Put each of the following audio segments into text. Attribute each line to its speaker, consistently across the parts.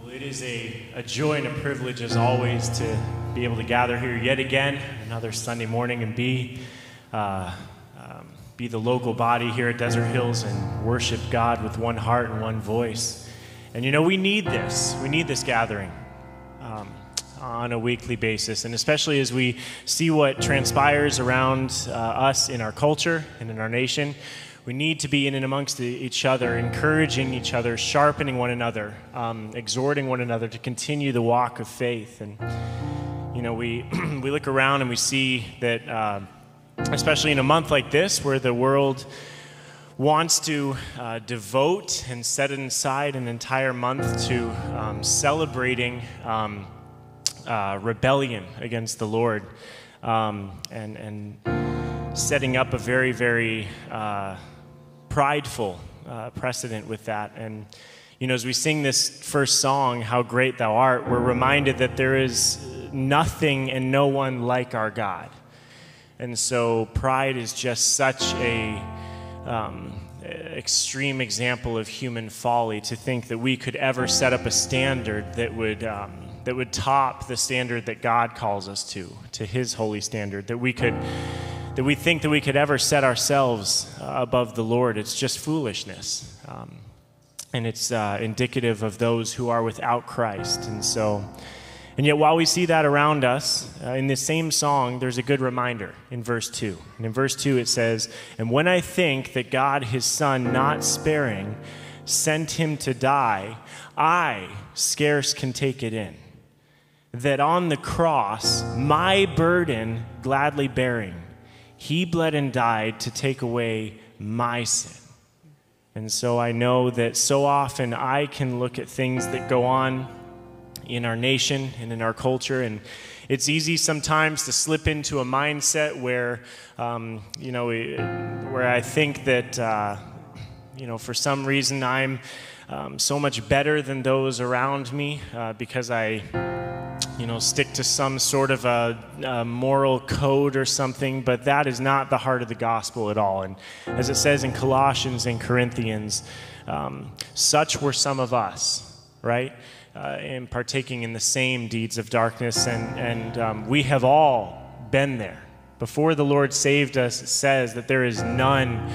Speaker 1: Well, it is a joy and a privilege, as always, to be able to gather here yet again, another Sunday morning, and be the local body here at Desert Hills and worship God with one heart and one voice. And you know, we need this. We need this gathering on a weekly basis, and especially as we see what transpires around us in our culture and in our nation. We need to be in and amongst each other, encouraging each other, sharpening one another, exhorting one another to continue the walk of faith. And, you know, we look around and we see that, especially in a month like this, where the world wants to devote and set aside an entire month to celebrating rebellion against the Lord, and setting up a very, very prideful precedent with that. And, you know, as we sing this first song, How Great Thou Art, we're reminded that there is nothing and no one like our God. And so pride is just such a extreme example of human folly, to think that we could ever set up a standard that would top the standard that God calls us to His holy standard, that we think that we could ever set ourselves above the Lord. It's just foolishness. And it's indicative of those who are without Christ. And yet while we see that around us, in this same song, there's a good reminder in verse 2. And in verse 2 it says, "And when I think that God, His Son, not sparing, sent Him to die, I scarce can take it in. That on the cross, my burden gladly bearing, He bled and died to take away my sin." And so I know that so often I can look at things that go on in our nation and in our culture, and it's easy sometimes to slip into a mindset where, where I think that, for some reason I'm so much better than those around me because I stick to some sort of a moral code or something, but that is not the heart of the gospel at all. And as it says in Colossians and Corinthians, such were some of us, right? In partaking in the same deeds of darkness, and we have all been there. Before the Lord saved us, it says that there is none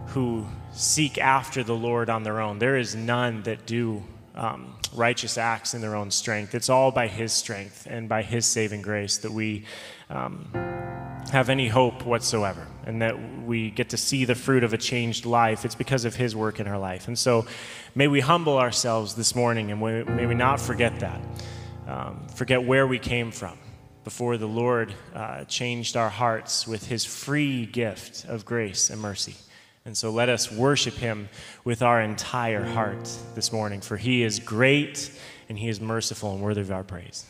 Speaker 1: who seek after the Lord on their own. There is none that do righteous acts in their own strength. It's all by His strength and by His saving grace that we have any hope whatsoever, and that we get to see the fruit of a changed life. It's because of His work in our life. And so may we humble ourselves this morning, and may we not forget that. Forget where we came from before the Lord changed our hearts with His free gift of grace and mercy. And so let us worship Him with our entire heart this morning, for He is great and He is merciful and worthy of our praise.